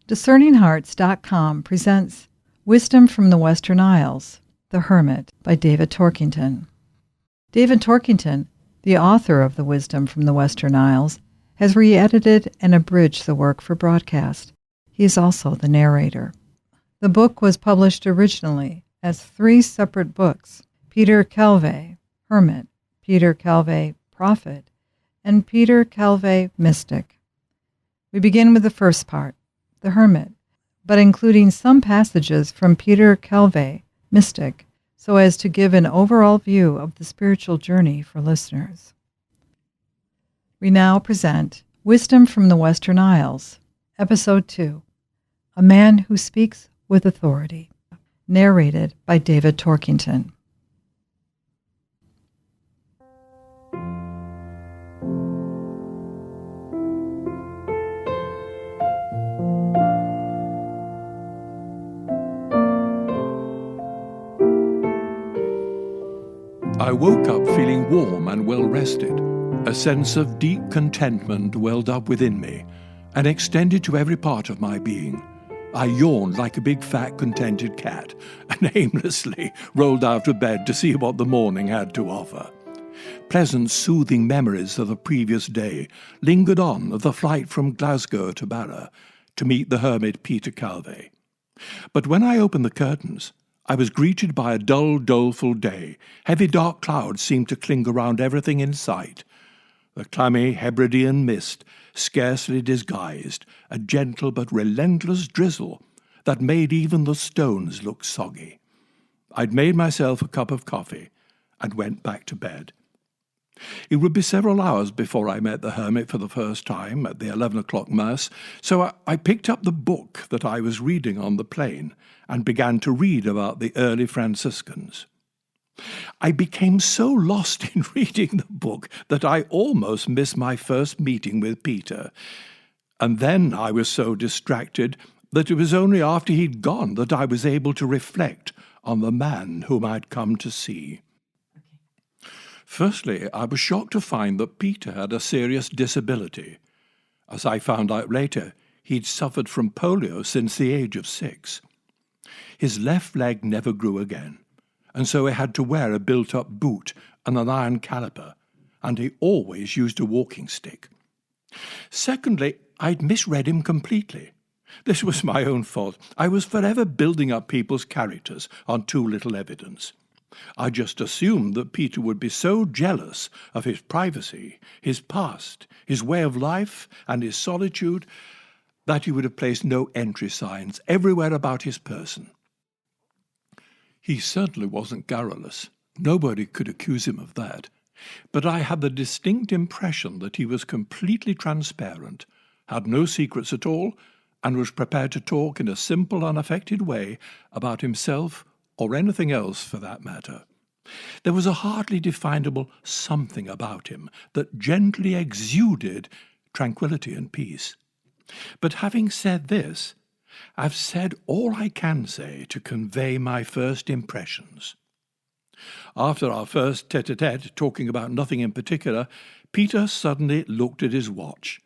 DiscerningHearts.com presents Wisdom from the Western Isles, The Hermit by David Torkington. David Torkington, the author of the Wisdom from the Western Isles, has re-edited and abridged the work for broadcast. He is also the narrator. The book was published originally as 3 separate books: Peter Calvay, Hermit, Peter Calvay, Prophet, and Peter Calvay, Mystic. We begin with the first part, The Hermit, but including some passages from Peter Calvay, Mystic, so as to give an overall view of the spiritual journey for listeners. We now present Wisdom from the Western Isles, Episode 2, A Man Who Speaks with Authority, narrated by David Torkington. I woke up feeling warm and well-rested. A sense of deep contentment welled up within me and extended to every part of my being. I yawned like a big, fat, contented cat and aimlessly rolled out of bed to see what the morning had to offer. Pleasant, soothing memories of the previous day lingered on of the flight from Glasgow to Barra to meet the hermit Peter Calvay. But when I opened the curtains, I was greeted by a dull, doleful day. Heavy dark clouds seemed to cling around everything in sight. The clammy Hebridean mist scarcely disguised a gentle but relentless drizzle that made even the stones look soggy. I'd made myself a cup of coffee and went back to bed. It would be several hours before I met the hermit for the first time at the 11 o'clock mass, so I picked up the book that I was reading on the plane and began to read about the early Franciscans. I became so lost in reading the book that I almost missed my first meeting with Peter. And then I was so distracted that it was only after he'd gone that I was able to reflect on the man whom I'd come to see. Firstly, I was shocked to find that Peter had a serious disability. As I found out later, he'd suffered from polio since the age of 6. His left leg never grew again, and so he had to wear a built-up boot and an iron caliper, and he always used a walking stick. Secondly, I'd misread him completely. This was my own fault. I was forever building up people's characters on too little evidence. I just assumed that Peter would be so jealous of his privacy, his past, his way of life, and his solitude, that he would have placed no entry signs everywhere about his person. He certainly wasn't garrulous. Nobody could accuse him of that. But I had the distinct impression that he was completely transparent, had no secrets at all, and was prepared to talk in a simple, unaffected way about himself or anything else for that matter. There was a hardly definable something about him that gently exuded tranquility and peace. But having said this, I've said all I can say to convey my first impressions. After our first tête-à-tête, talking about nothing in particular, Peter suddenly looked at his watch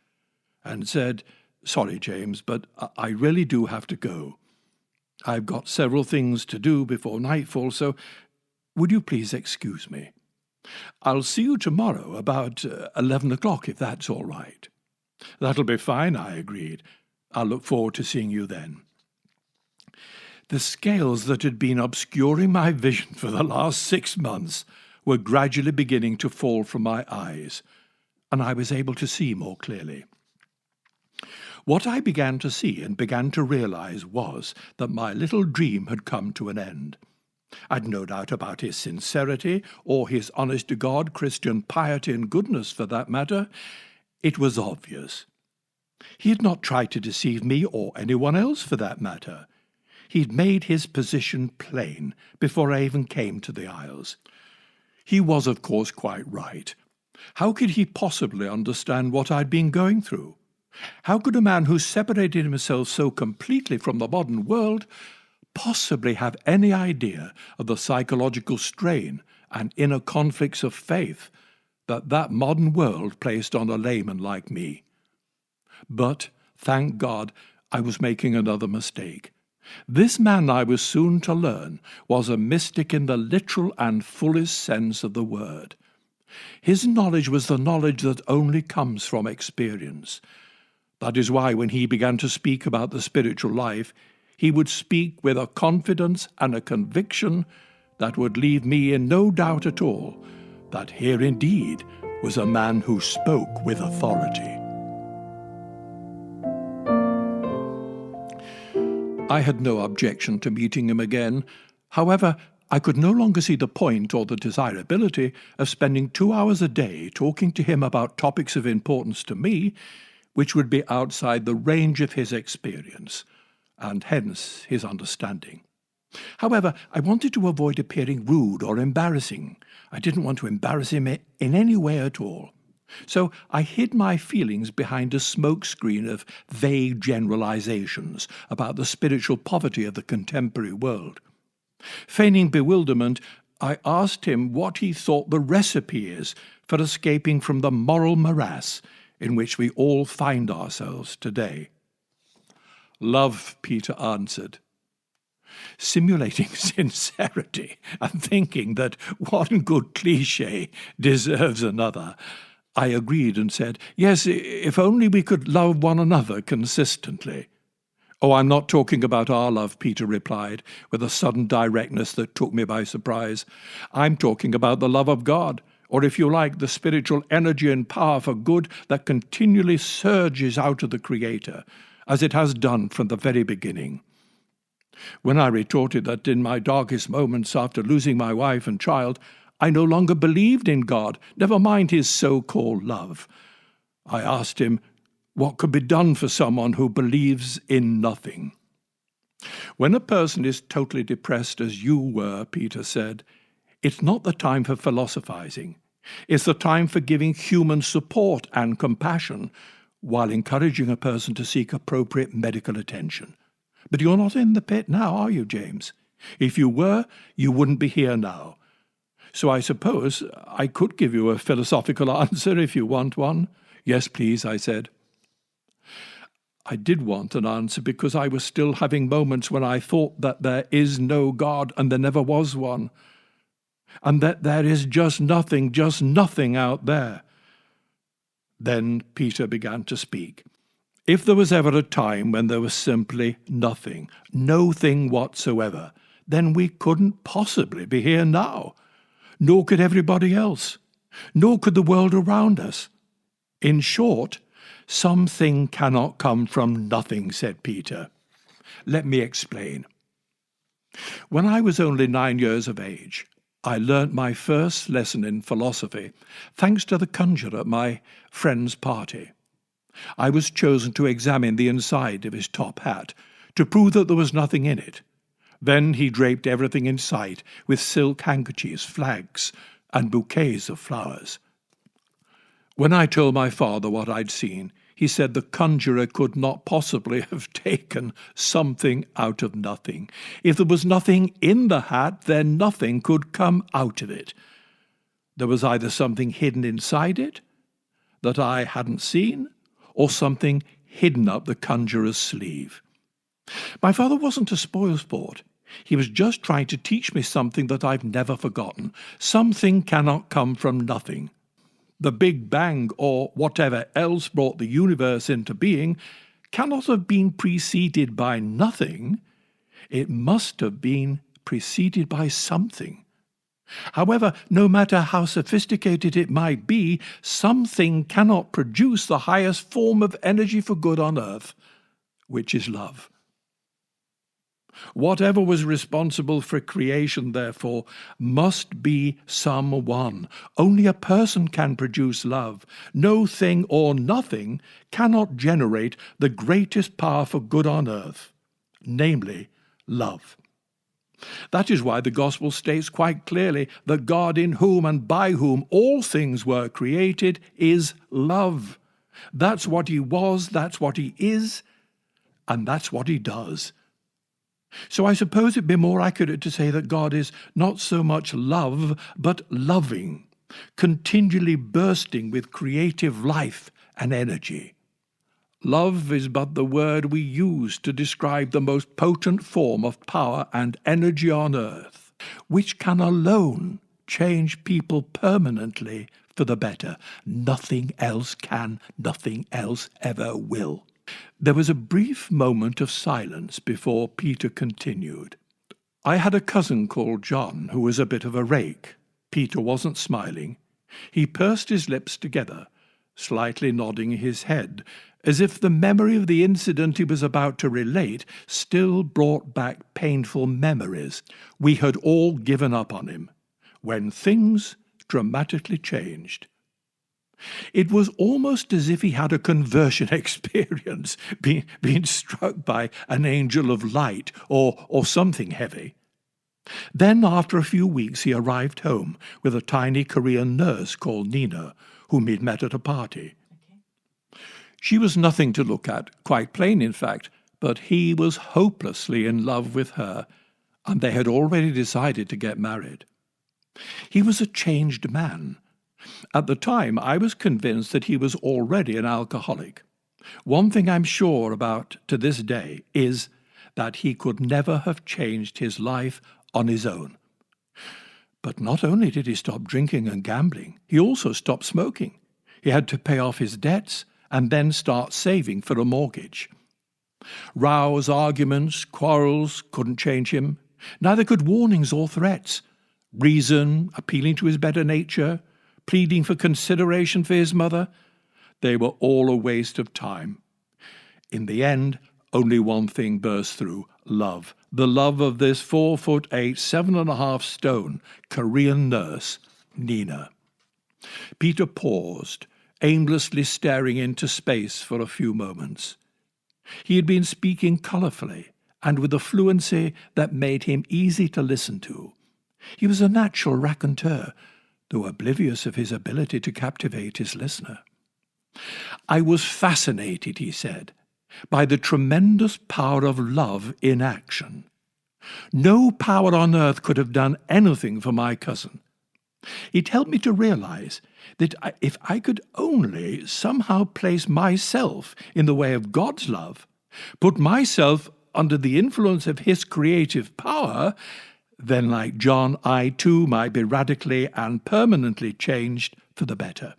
and said, "Sorry, James, but I really do have to go. I've got several things to do before nightfall, so would you please excuse me? I'll see you tomorrow about 11 o'clock, if that's all right." "That'll be fine," I agreed. "I'll look forward to seeing you then." The scales that had been obscuring my vision for the last 6 months were gradually beginning to fall from my eyes, and I was able to see more clearly. What I began to see and began to realize was that my little dream had come to an end. I'd no doubt about his sincerity, or his honest-to-God Christian piety and goodness for that matter. It was obvious. He had not tried to deceive me or anyone else for that matter. He'd made his position plain before I even came to the Isles. He was, of course, quite right. How could he possibly understand what I'd been going through? How could a man who separated himself so completely from the modern world possibly have any idea of the psychological strain and inner conflicts of faith that modern world placed on a layman like me? But, thank God, I was making another mistake. This man, I was soon to learn, was a mystic in the literal and fullest sense of the word. His knowledge was the knowledge that only comes from experience. That is why when he began to speak about the spiritual life, he would speak with a confidence and a conviction that would leave me in no doubt at all that here indeed was a man who spoke with authority. I had no objection to meeting him again. However, I could no longer see the point or the desirability of spending 2 hours a day talking to him about topics of importance to me, which would be outside the range of his experience, and hence his understanding. However, I wanted to avoid appearing rude or embarrassing. I didn't want to embarrass him in any way at all. So I hid my feelings behind a smokescreen of vague generalizations about the spiritual poverty of the contemporary world. Feigning bewilderment, I asked him what he thought the recipe is for escaping from the moral morass in which we all find ourselves today. Love, Peter answered, simulating sincerity and thinking that one good cliché deserves another. I agreed and said, yes, if only we could love one another consistently. Oh, I'm not talking about our love, Peter replied, with a sudden directness that took me by surprise. I'm talking about the love of God, or if you like, the spiritual energy and power for good that continually surges out of the Creator, as it has done from the very beginning. When I retorted that in my darkest moments after losing my wife and child, I no longer believed in God, never mind his so-called love, I asked him what could be done for someone who believes in nothing. When a person is totally depressed as you were, Peter said, it's not the time for philosophizing. It's the time for giving human support and compassion while encouraging a person to seek appropriate medical attention. But you're not in the pit now, are you, James? If you were, you wouldn't be here now. So I suppose I could give you a philosophical answer if you want one. Yes, please, I said. I did want an answer because I was still having moments when I thought that there is no God and there never was one, and that there is just nothing out there. Then Peter began to speak. If there was ever a time when there was simply nothing, no thing whatsoever, then we couldn't possibly be here now. Nor could everybody else, nor could the world around us. In short, something cannot come from nothing, said Peter. Let me explain. When I was only 9 years of age, I learnt my first lesson in philosophy, thanks to the conjurer at my friend's party. I was chosen to examine the inside of his top hat, to prove that there was nothing in it. Then he draped everything in sight with silk handkerchiefs, flags, and bouquets of flowers. When I told my father what I'd seen, he said the conjurer could not possibly have taken something out of nothing. If there was nothing in the hat, then nothing could come out of it. There was either something hidden inside it that I hadn't seen, or something hidden up the conjurer's sleeve. My father wasn't a spoilsport. He was just trying to teach me something that I've never forgotten. Something cannot come from nothing. The Big Bang, or whatever else brought the universe into being, cannot have been preceded by nothing. It must have been preceded by something. However, no matter how sophisticated it might be, something cannot produce the highest form of energy for good on earth, which is love. Whatever was responsible for creation, therefore, must be someone. Only a person can produce love. No thing or nothing cannot generate the greatest power for good on earth, namely love. That is why the Gospel states quite clearly that God, in whom and by whom all things were created, is love. That's what he was, that's what he is, and that's what he does. So I suppose it'd be more accurate to say that God is not so much love, but loving, continually bursting with creative life and energy. Love is but the word we use to describe the most potent form of power and energy on earth, which can alone change people permanently for the better. Nothing else can, nothing else ever will. There was a brief moment of silence before Peter continued. I had a cousin called John who was a bit of a rake. Peter wasn't smiling. He pursed his lips together, slightly nodding his head, as if the memory of the incident he was about to relate still brought back painful memories. We had all given up on him, when things dramatically changed. It was almost as if he had a conversion experience, being struck by an angel of light or something heavy. Then, after a few weeks, he arrived home with a tiny Korean nurse called Nina, whom he'd met at a party. She was nothing to look at, quite plain in fact, but he was hopelessly in love with her, and they had already decided to get married. He was a changed man. At the time, I was convinced that he was already an alcoholic. One thing I'm sure about to this day is that he could never have changed his life on his own. But not only did he stop drinking and gambling, he also stopped smoking. He had to pay off his debts and then start saving for a mortgage. Rows, arguments, quarrels couldn't change him. Neither could warnings or threats. Reason, appealing to his better nature, pleading for consideration for his mother, they were all a waste of time. In the end, only one thing burst through: love. The love of this 4'8", 7.5 stone Korean nurse, Nina. Peter paused, aimlessly staring into space for a few moments. He had been speaking colourfully and with a fluency that made him easy to listen to. He was a natural raconteur, though oblivious of his ability to captivate his listener. I was fascinated, he said, by the tremendous power of love in action. No power on earth could have done anything for my cousin. It helped me to realize that if I could only somehow place myself in the way of God's love, put myself under the influence of his creative power, then, like John, I too might be radically and permanently changed for the better.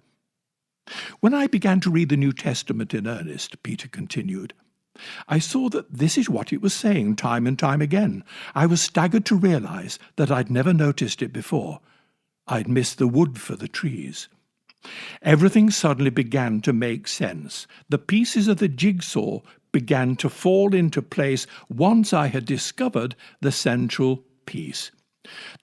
When I began to read the New Testament in earnest, Peter continued, I saw that this is what it was saying time and time again. I was staggered to realize that I'd never noticed it before. I'd missed the wood for the trees. Everything suddenly began to make sense. The pieces of the jigsaw began to fall into place once I had discovered the central piece.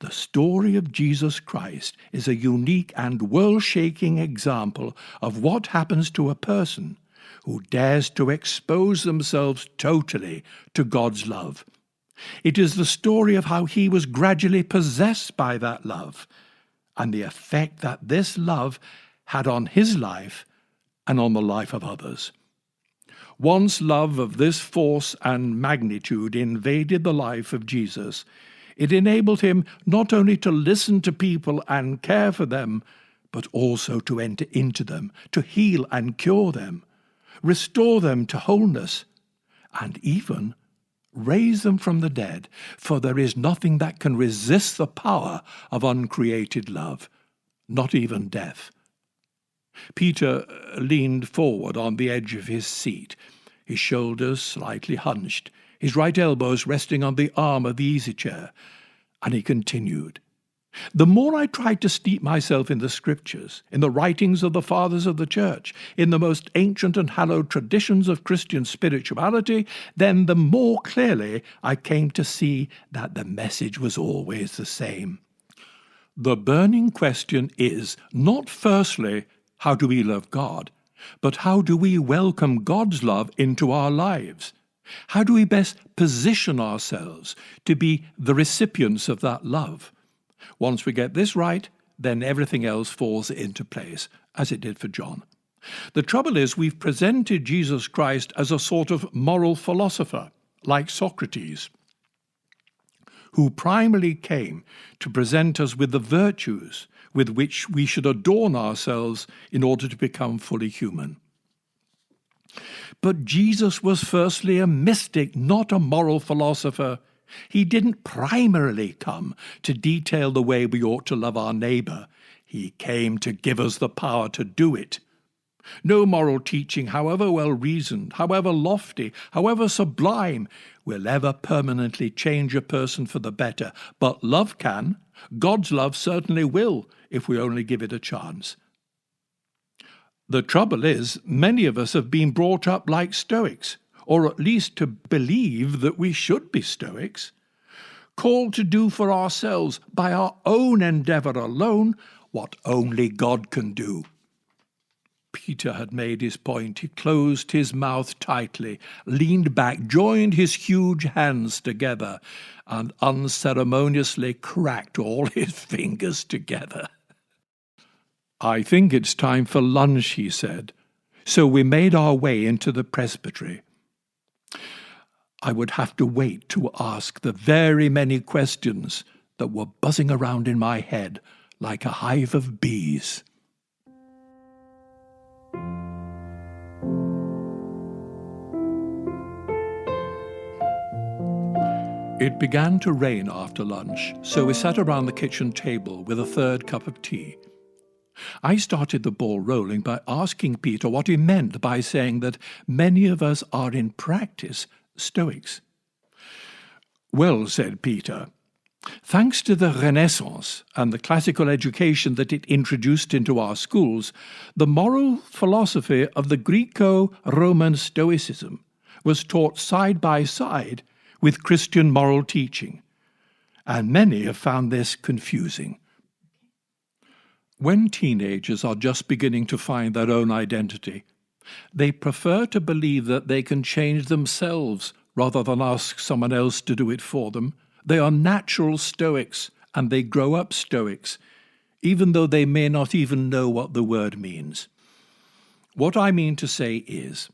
The story of Jesus Christ is a unique and world-shaking example of what happens to a person who dares to expose themselves totally to God's love. It is the story of how he was gradually possessed by that love, and the effect that this love had on his life and on the life of others. Once love of this force and magnitude invaded the life of Jesus, it enabled him not only to listen to people and care for them, but also to enter into them, to heal and cure them, restore them to wholeness, and even raise them from the dead, for there is nothing that can resist the power of uncreated love, not even death. Peter leaned forward on the edge of his seat, his shoulders slightly hunched, his right elbows resting on the arm of the easy-chair, and he continued, The more I tried to steep myself in the Scriptures, in the writings of the Fathers of the Church, in the most ancient and hallowed traditions of Christian spirituality, then the more clearly I came to see that the message was always the same. The burning question is not firstly, how do we love God, but how do we welcome God's love into our lives? How do we best position ourselves to be the recipients of that love? Once we get this right, then everything else falls into place, as it did for John. The trouble is we've presented Jesus Christ as a sort of moral philosopher, like Socrates, who primarily came to present us with the virtues with which we should adorn ourselves in order to become fully human. But Jesus was firstly a mystic, not a moral philosopher. He didn't primarily come to detail the way we ought to love our neighbour. He came to give us the power to do it. No moral teaching, however well-reasoned, however lofty, however sublime, will ever permanently change a person for the better. But love can. God's love certainly will, if we only give it a chance. The trouble is, many of us have been brought up like Stoics, or at least to believe that we should be Stoics, called to do for ourselves, by our own endeavour alone, what only God can do. Peter had made his point. He closed his mouth tightly, leaned back, joined his huge hands together, and unceremoniously cracked all his fingers together. "I think it's time for lunch," he said. So we made our way into the presbytery. I would have to wait to ask the very many questions that were buzzing around in my head like a hive of bees. It began to rain after lunch, so we sat around the kitchen table with a third cup of tea. I started the ball rolling by asking Peter what he meant by saying that many of us are in practice Stoics. "Well," said Peter, "thanks to the Renaissance and the classical education that it introduced into our schools, the moral philosophy of the Greco-Roman Stoicism was taught side by side with Christian moral teaching, and many have found this confusing. When teenagers are just beginning to find their own identity, they prefer to believe that they can change themselves rather than ask someone else to do it for them. They are natural Stoics, and they grow up Stoics, even though they may not even know what the word means. What I mean to say is,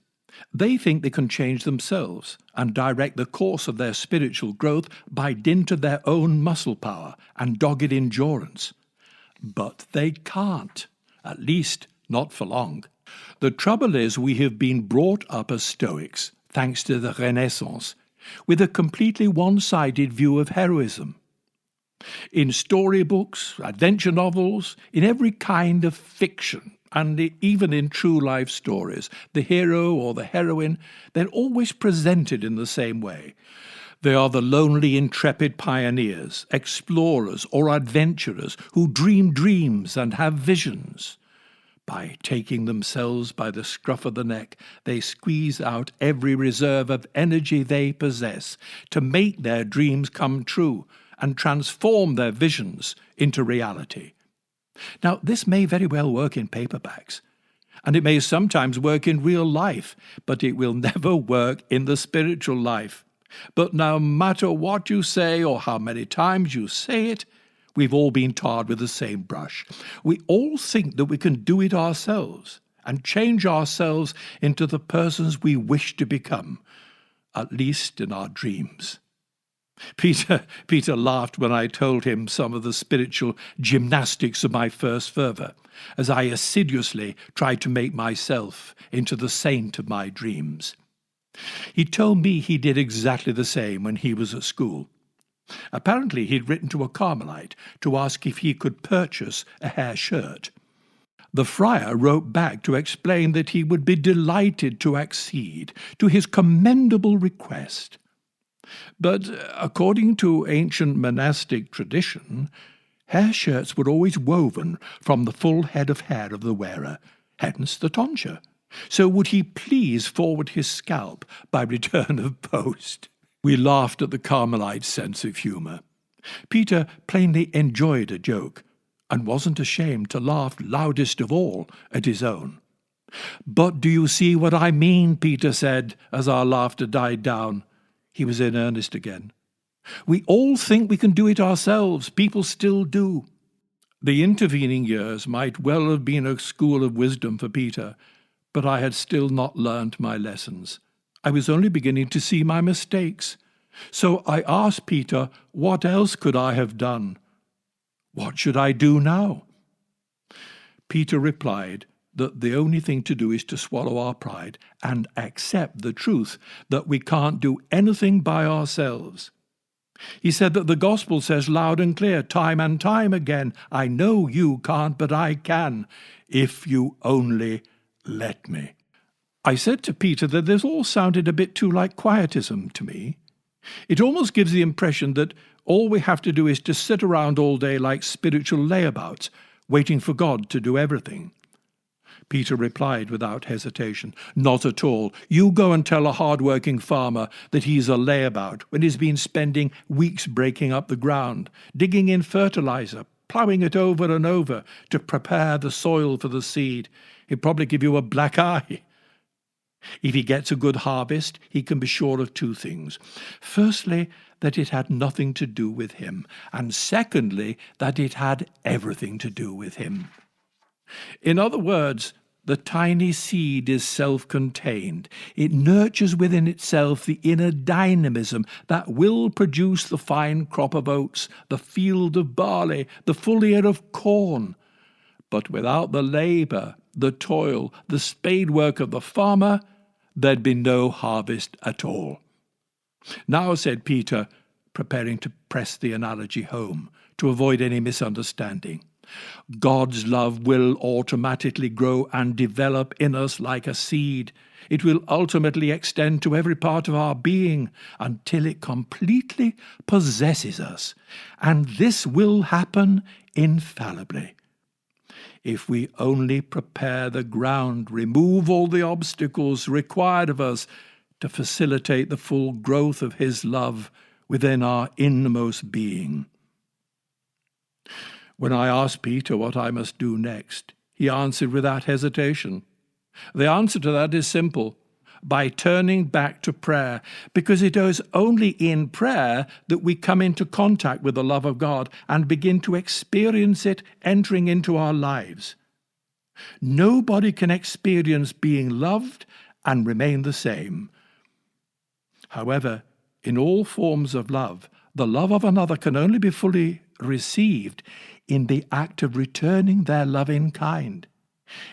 they think they can change themselves and direct the course of their spiritual growth by dint of their own muscle power and dogged endurance. But they can't, at least not for long. The trouble is, we have been brought up as Stoics, thanks to the Renaissance, with a completely one-sided view of heroism. In storybooks, adventure novels, in every kind of fiction, and even in true life stories, the hero or the heroine, they're always presented in the same way. They are the lonely, intrepid pioneers, explorers, or adventurers who dream dreams and have visions. By taking themselves by the scruff of the neck, they squeeze out every reserve of energy they possess to make their dreams come true and transform their visions into reality. Now, this may very well work in paperbacks, and it may sometimes work in real life, but it will never work in the spiritual life. But no matter what you say or how many times you say it, we've all been tarred with the same brush. We all think that we can do it ourselves and change ourselves into the persons we wish to become, at least in our dreams. Peter laughed when I told him some of the spiritual gymnastics of my first fervour, as I assiduously tried to make myself into the saint of my dreams. He told me he did exactly the same when he was at school. Apparently he'd written to a Carmelite to ask if he could purchase a hair shirt. The friar wrote back to explain that he would be delighted to accede to his commendable request. But according to ancient monastic tradition, hair shirts were always woven from the full head of hair of the wearer, hence the tonsure. So would he please forward his scalp by return of post? We laughed at the Carmelite's sense of humour. Peter plainly enjoyed a joke, and wasn't ashamed to laugh loudest of all at his own. "But do you see what I mean?" Peter said, as our laughter died down. He was in earnest again. "We all think we can do it ourselves. People still do." The intervening years might well have been a school of wisdom for Peter, but I had still not learnt my lessons. I was only beginning to see my mistakes. So I asked Peter, what else could I have done? What should I do now? Peter replied that the only thing to do is to swallow our pride and accept the truth that we can't do anything by ourselves. He said that the gospel says loud and clear, time and time again, I know you can't, but I can, if you only let me. I said to Peter that this all sounded a bit too like quietism to me. It almost gives the impression that all we have to do is to sit around all day like spiritual layabouts, waiting for God to do everything. Peter replied without hesitation, not at all. You go and tell a hard-working farmer that he's a layabout when he's been spending weeks breaking up the ground, digging in fertilizer, ploughing it over and over to prepare the soil for the seed. He'll probably give you a black eye. If he gets a good harvest, he can be sure of two things. Firstly, that it had nothing to do with him, and secondly, that it had everything to do with him. In other words, the tiny seed is self-contained. It nurtures within itself the inner dynamism that will produce the fine crop of oats, the field of barley, the full ear of corn. But without the labour, the toil, the spade work of the farmer, there'd be no harvest at all. Now, said Peter, preparing to press the analogy home, to avoid any misunderstanding, God's love will automatically grow and develop in us like a seed. It will ultimately extend to every part of our being until it completely possesses us. And this will happen infallibly. If we only prepare the ground, remove all the obstacles required of us to facilitate the full growth of His love within our innermost being. When I asked Peter what I must do next, he answered without hesitation. The answer to that is simple: by turning back to prayer, because it is only in prayer that we come into contact with the love of God and begin to experience it entering into our lives. Nobody can experience being loved and remain the same. However, in all forms of love, the love of another can only be fully received in the act of returning their love in kind.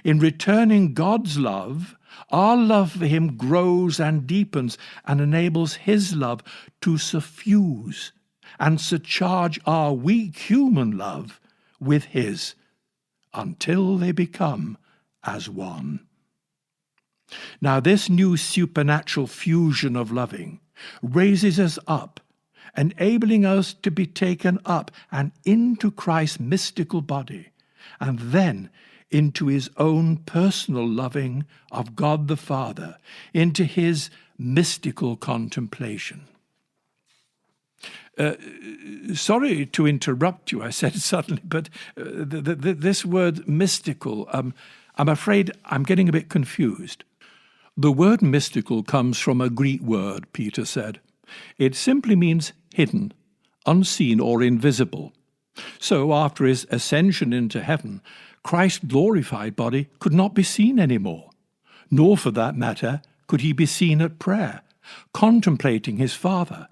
In returning God's love, our love for Him grows and deepens and enables His love to suffuse and surcharge our weak human love with His, until they become as one. Now, this new supernatural fusion of loving raises us up, enabling us to be taken up and into Christ's mystical body, and then into His own personal loving of God the Father, into His mystical contemplation. Sorry to interrupt you, I said suddenly, but this word mystical, I'm afraid I'm getting a bit confused. The word mystical comes from a Greek word, Peter said. It simply means hidden, unseen or invisible. So after His ascension into heaven, Christ's glorified body could not be seen anymore, nor for that matter could He be seen at prayer, contemplating His Father.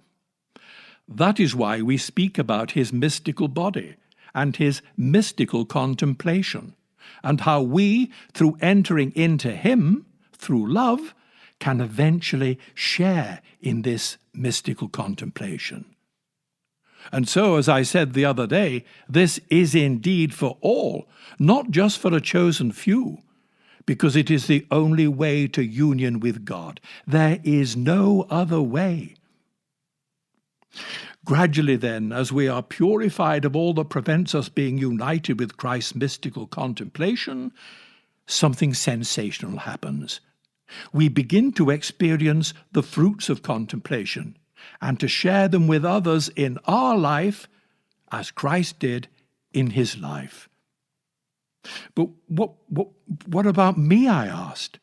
That is why we speak about His mystical body and His mystical contemplation, and how we, through entering into Him, through love, can eventually share in this mystical contemplation. And so, as I said the other day, this is indeed for all, not just for a chosen few, because it is the only way to union with God. There is no other way. Gradually then, as we are purified of all that prevents us being united with Christ's mystical contemplation, something sensational happens. We begin to experience the fruits of contemplation and to share them with others in our life as Christ did in His life. But what about me, I asked.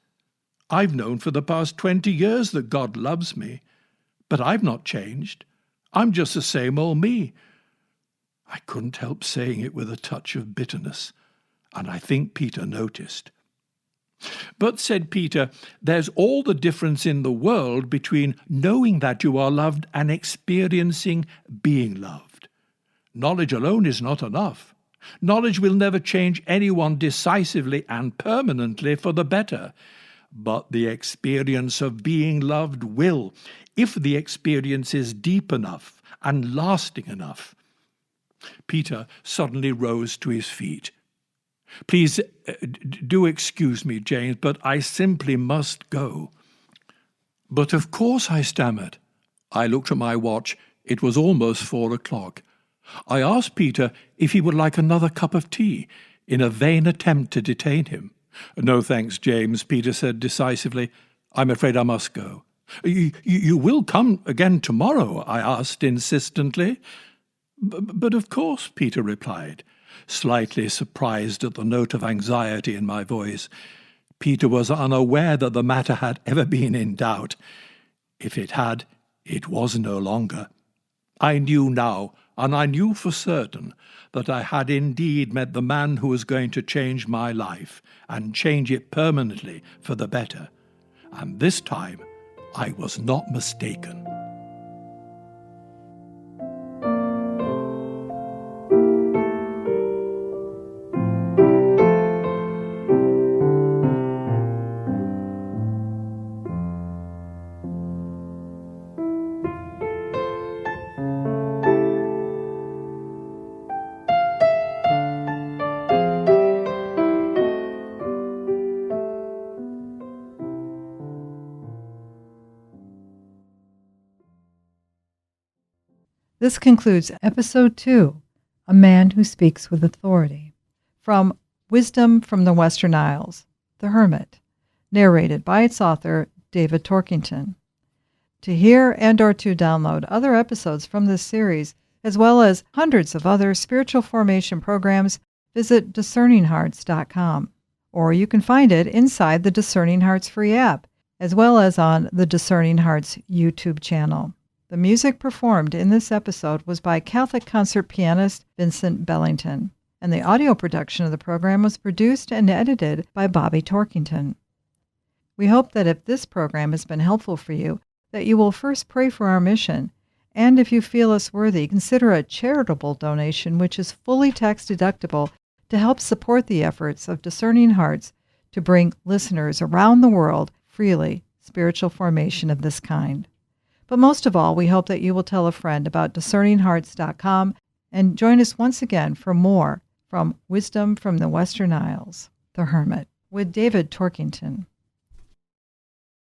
I've known for the past 20 years that God loves me, but I've not changed. I'm just the same old me. I couldn't help saying it with a touch of bitterness, and I think Peter noticed. But, said Peter, there's all the difference in the world between knowing that you are loved and experiencing being loved. Knowledge alone is not enough. Knowledge will never change anyone decisively and permanently for the better, but the experience of being loved will, if the experience is deep enough and lasting enough. Peter suddenly rose to his feet. "Please do excuse me, James, but I simply must go." "But of course," I stammered. I looked at my watch. It was almost 4 o'clock. I asked Peter if he would like another cup of tea, in a vain attempt to detain him. "No thanks, James," Peter said decisively. "I'm afraid I must go." You will come again tomorrow?" I asked insistently. But of course," Peter replied, slightly surprised at the note of anxiety in my voice. Peter was unaware that the matter had ever been in doubt. If it had, it was no longer. I knew now, and I knew for certain, that I had indeed met the man who was going to change my life, and change it permanently for the better. And this time I was not mistaken. This concludes Episode 2, A Man Who Speaks with Authority, from Wisdom from the Western Isles, The Hermit, narrated by its author, David Torkington. To hear and or to download other episodes from this series, as well as hundreds of other spiritual formation programs, visit discerninghearts.com, or you can find it inside the Discerning Hearts free app, as well as on the Discerning Hearts YouTube channel. The music performed in this episode was by Catholic concert pianist Vincent Bellington, and the audio production of the program was produced and edited by Bobby Torkington. We hope that if this program has been helpful for you, that you will first pray for our mission, and if you feel us worthy, consider a charitable donation which is fully tax-deductible to help support the efforts of Discerning Hearts to bring listeners around the world freely spiritual formation of this kind. But most of all, we hope that you will tell a friend about discerninghearts.com and join us once again for more from Wisdom from the Western Isles, The Hermit, with David Torkington.